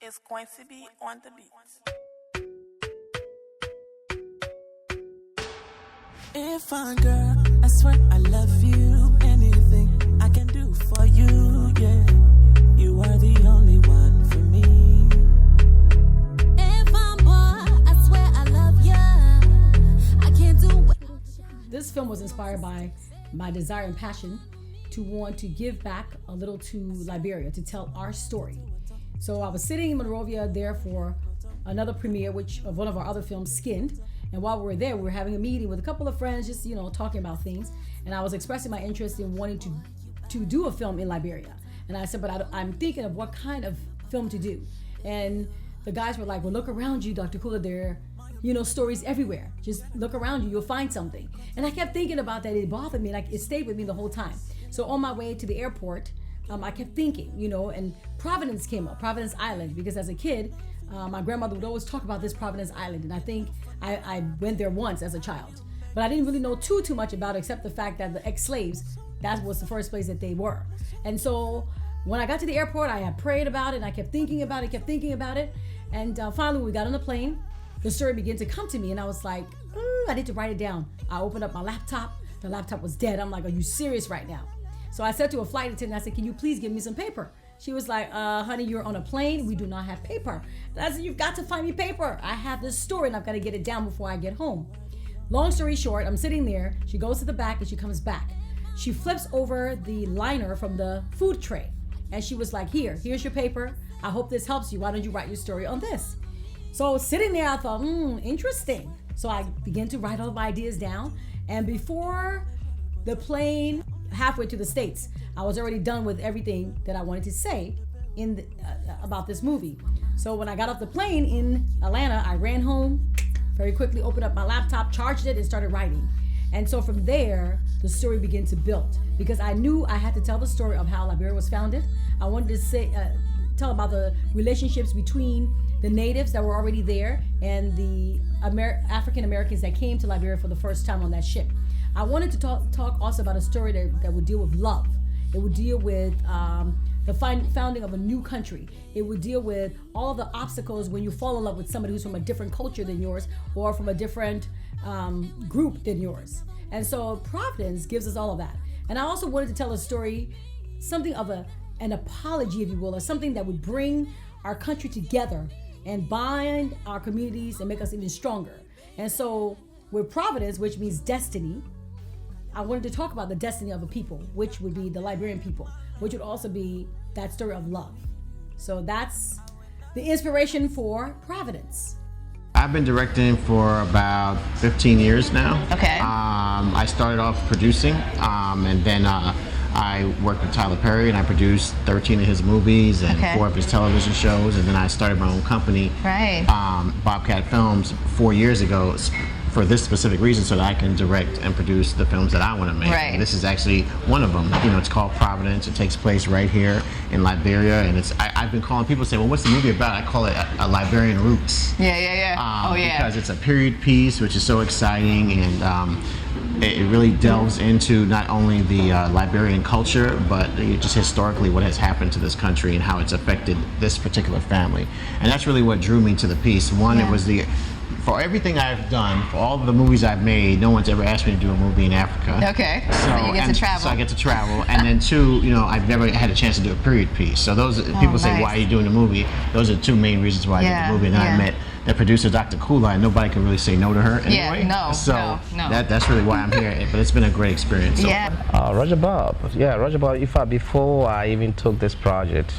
is going to be on the beat. If I'm girl, I swear I love you. Anything I can do for you, yeah. You are the only one for me. If I'm boy, I swear I love you. I can't do it. This film was inspired by my desire and passion to want to give back a little to Liberia, to tell our story. So I was sitting in Monrovia there for another premiere of one of our other films, Skinned. And while we were there, we were having a meeting with a couple of friends, just, talking about things. And I was expressing my interest in wanting to do a film in Liberia. And I said, but I'm thinking of what kind of film to do. And the guys were like, well, look around you, Dr. Kula, there are, stories everywhere. Just look around you, you'll find something. And I kept thinking about that. It bothered me, it stayed with me the whole time. So on my way to the airport, I kept thinking, and Providence came up, Providence Island, because as a kid, my grandmother would always talk about this Providence Island, and I think I went there once as a child. But I didn't really know too much about it, except the fact that the ex-slaves, that was the first place that they were. And so when I got to the airport, I had prayed about it, and I kept thinking about it, and finally when we got on the plane, the story began to come to me, and I was like, I need to write it down. I opened up my laptop. The laptop was dead. I'm like, are you serious right now? So I said to a flight attendant, I said, can you please give me some paper? She was like, honey, you're on a plane. We do not have paper. And I said, you've got to find me paper. I have this story and I've got to get it down before I get home. Long story short, I'm sitting there. She goes to the back and she comes back. She flips over the liner from the food tray. And she was like, here's your paper. I hope this helps you. Why don't you write your story on this? So sitting there, I thought, interesting. So I began to write all my ideas down. And before the plane halfway to the States, I was already done with everything that I wanted to say about this movie. So when I got off the plane in Atlanta, I ran home, very quickly opened up my laptop, charged it, and started writing. And so from there, the story began to build, because I knew I had to tell the story of how Liberia was founded. I wanted to tell about the relationships between the natives that were already there and the African Americans that came to Liberia for the first time on that ship. I wanted to talk also about a story that would deal with love. It would deal with the founding of a new country. It would deal with all the obstacles when you fall in love with somebody who's from a different culture than yours or from a different group than yours. And so Providence gives us all of that. And I also wanted to tell a story, something of an apology, if you will, or something that would bring our country together and bind our communities and make us even stronger. And so with Providence, which means destiny, I wanted to talk about the destiny of a people, which would be the Liberian people, which would also be that story of love. So that's the inspiration for Providence. I've been directing for about 15 years now. Okay. I started off producing, and then I worked with Tyler Perry, and I produced 13 of his movies and 4 of his television shows, and then I started my own company, Right. Bobcat Films, 4 years ago, for this specific reason, so that I can direct and produce the films that I want to make. Right. And this is actually one of them. It's called Providence. It takes place right here in Liberia, and I've been calling people say, well, what's the movie about? I call it a Liberian Roots. Yeah. Because it's a period piece, which is so exciting, and it really delves into not only the Liberian culture, but just historically what has happened to this country and how it's affected this particular family. And that's really what drew me to the piece. One, it was for everything I've done, for all of the movies I've made, no one's ever asked me to do a movie in Africa. Okay. So you get to travel. So I get to travel. And then 2, I've never had a chance to do a period piece. So those people say, why are you doing the movie? Those are 2 main reasons why I did the movie. And then I met the producer, Dr. Kula, and nobody can really say no to her anyway. So that's really why I'm here. But it's been a great experience. Roger Bob. Roger Bob. In fact, before I even took this project,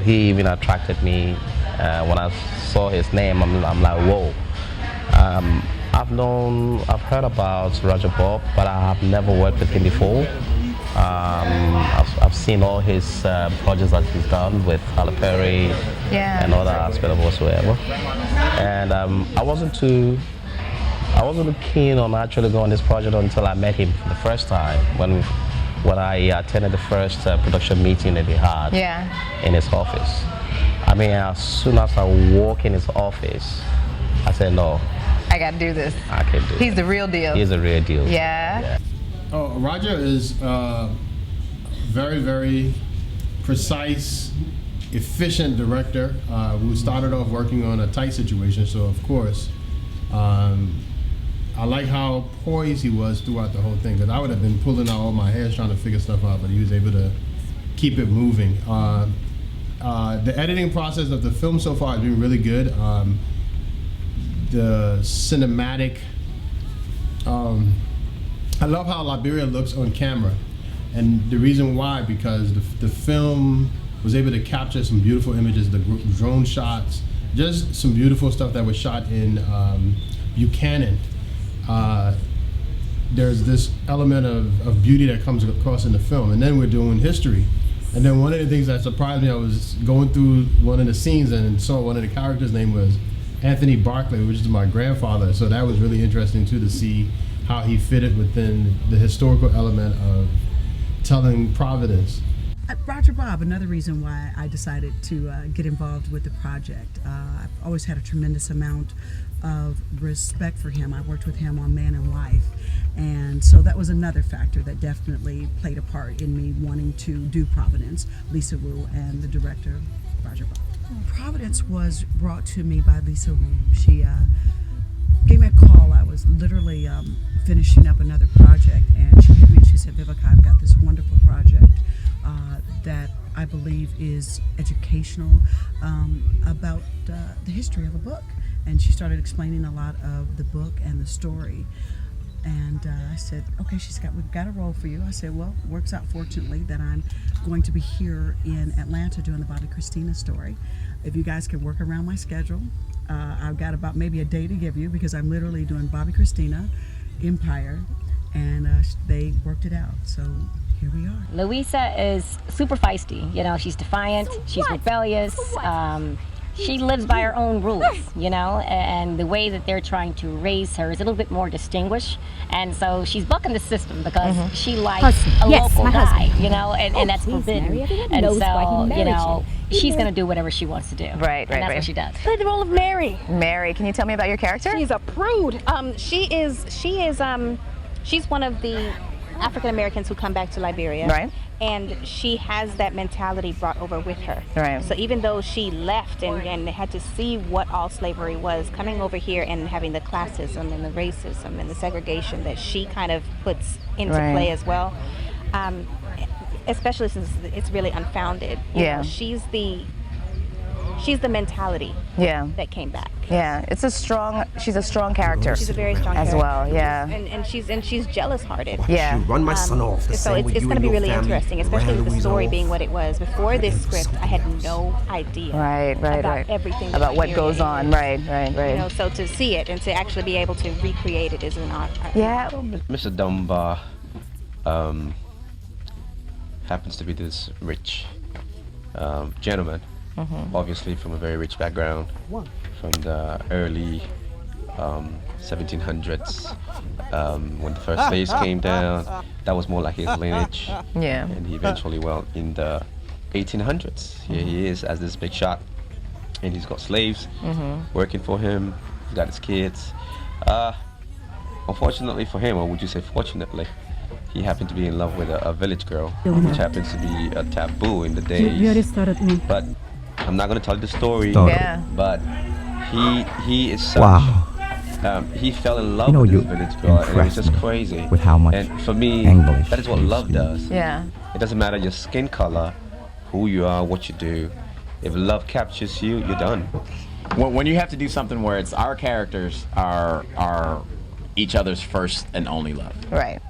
he even attracted me. When I saw his name, I'm like, whoa. I've heard about Roger Bob, but I have never worked with him before. I've seen all his projects that he's done with Tyler Perry and other aspects of whatsoever. And I wasn't too keen on actually going on this project until I met him for the first time when I attended the first production meeting that he had in his office. I mean, as soon as I walk in his office, I said, no. I got to do this. I can do it. He's the real deal. He's the real deal. Yeah. Roger is very, very precise, efficient director who started off working on a tight situation. So of course, I like how poised he was throughout the whole thing, because I would have been pulling out all my hairs trying to figure stuff out, but he was able to keep it moving. The editing process of the film so far has been really good. The cinematic, I love how Liberia looks on camera, and the reason why, because the film was able to capture some beautiful images, the drone shots, just some beautiful stuff that was shot in Buchanan. There's this element of beauty that comes across in the film, and then we're doing history. And then one of the things that surprised me, I was going through one of the scenes and saw one of the characters' name was Anthony Barclay, which is my grandfather. So that was really interesting too, to see how he fitted within the historical element of telling Providence. Roger Bob, another reason why I decided to get involved with the project. I've always had a tremendous amount of respect for him. I worked with him on Man and Wife, and so that was another factor that definitely played a part in me wanting to do Providence. Lisa Wu and the director, Roger Bob. Providence was brought to me by Lisa Wu. She gave me a call. I was literally finishing up another project, and she hit me and she said, Vivica, I've got this wonderful project that I believe is educational about the history of a book. And she started explaining a lot of the book and the story. And I said, okay, we've got a role for you. I said, well, it works out fortunately that I'm going to be here in Atlanta doing the Bobby Christina story. If you guys can work around my schedule, I've got about maybe a day to give you, because I'm literally doing Bobby Christina, Empire, and they worked it out. So here we are. Louisa is super feisty. You know, she's defiant, she's rebellious. She lives by her own rules, you know, and the way that they're trying to raise her is a little bit more distinguished. And so she's bucking the system because she likes a local guy, you know, and that's forbidden. And so, you know, she's going to do whatever she wants to do. Right. And that's what she does. Played the role of Mary. Mary, can you tell me about your character? She's a prude. She's one of the African Americans who come back to Liberia. Right. And she has that mentality brought over with her. Right. So even though she left and had to see what all slavery was, coming over here and having the classism and the racism and the segregation that she kind of puts into play as well, especially since it's really unfounded. You know, she's the mentality that came back. Yeah, she's a strong character. She's a very strong as character. well, yeah. And she's jealous-hearted. Yeah. You run my son off. So it's going to be really interesting, especially with the story being what it was. Before this script, I had no idea about everything about what goes on. Right. You know, so to see it and to actually be able to recreate it is an art. Yeah. Mr. Dunbar happens to be this rich gentleman. Obviously from a very rich background, from the early 1700s, when the first slaves came down. That was more like his lineage. Yeah. And he eventually went in the 1800s. Here he is as this big shot, and he's got slaves working for him. He's got his kids. Unfortunately for him, or would you say fortunately, he happened to be in love with a village girl, which happens to be a taboo in the days. You already started me. But I'm not going to tell you the story. Yeah. But he is such. He fell in love with this village girl, and it was just crazy. With how much and for me, English that is what love does. Yeah. It doesn't matter your skin color, who you are, what you do. If love captures you, you're done. When you have to do something where it's our characters are each other's first and only love. Right.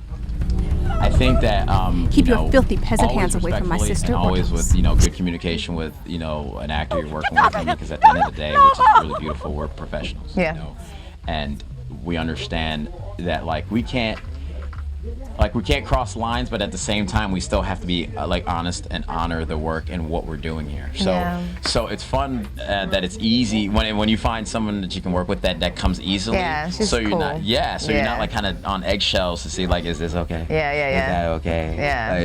I think that keep your filthy peasant hands away from my sister. And always with good communication with an actor you're working with, because at the end of the day, which is really beautiful, we're professionals. Yeah. You know? And we understand that we can't cross lines, but at the same time we still have to be honest and honor the work and what we're doing here. So it's fun that it's easy when you find someone that you can work with that comes easily. Yeah, she's so you're cool. not you're not kind of on eggshells to see is this okay? Yeah. Is that okay? Yeah.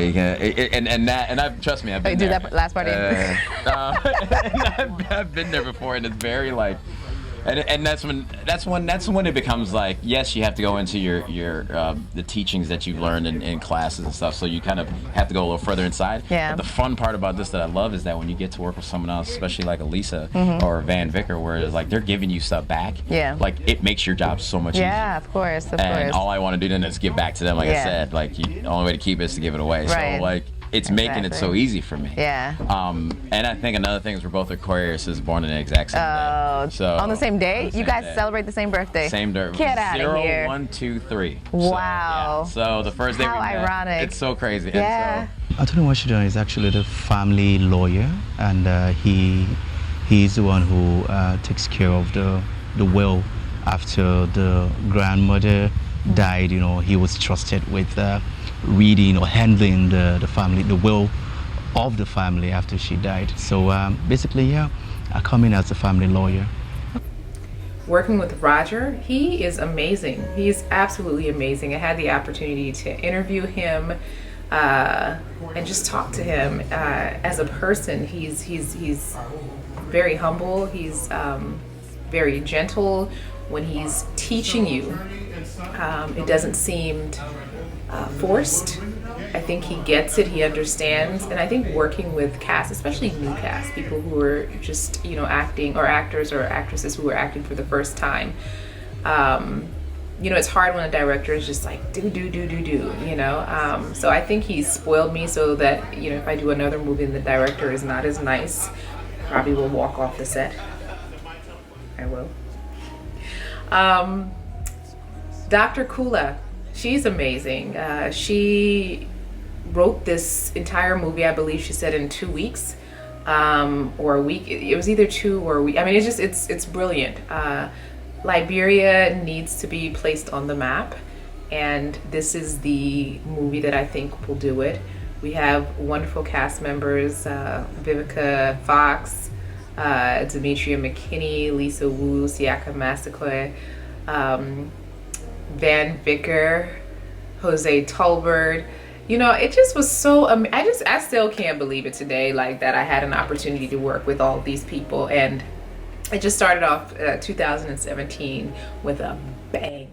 And I've trust me, I've been do there. that last part. And I've been there before, and it's very And that's when it becomes like, yes, you have to go into your the teachings that you've learned in classes and stuff, so you kind of have to go a little further inside. Yeah. But the fun part about this that I love is that when you get to work with someone else, especially like Elisa or Van Vicker, where it's like they're giving you stuff back, like it makes your job so much easier. Yeah, of course, and all I want to do then is give back to them, like I said. Like, the only way to keep it is to give it away. Right. So, like, it's making it so easy for me. Yeah. And I think another thing is we're both Aquariuses, born on the exact same day. So on the same day? You guys celebrate the same birthday? Same day. Get out of here. 0, 1, 2, 3. Wow. So the first day How we met, ironic. it's so crazy. Yeah. Anthony Washington is actually the family lawyer, and he's the one who takes care of the will after the grandmother died. You know, he was trusted with reading or handling the family, the will of the family after she died. So basically, I come in as a family lawyer. Working with Roger, he is amazing. He's absolutely amazing. I had the opportunity to interview him and just talk to him as a person. He's very humble. He's very gentle. When he's teaching you, it doesn't seem forced. I think he gets it, he understands, and I think working with cast, especially new cast, people who are just, acting, or actors or actresses who are acting for the first time, it's hard when a director is just like, do, so I think he's spoiled me so that, if I do another movie and the director is not as nice, I probably will walk off the set. I will. Dr. Kula, she's amazing. She wrote this entire movie, I believe she said, in 2 weeks, or a week. It was either 2 or a week. I mean, it's brilliant. Liberia needs to be placed on the map, and this is the movie that I think will do it. We have wonderful cast members, Vivica Fox, Demetria McKinney, Lisa Wu, Siaka Masakwe, Van Vicker, Jose Tolbert. It just was so I still can't believe it today, like, that I had an opportunity to work with all these people, and it just started off 2017 with a bang.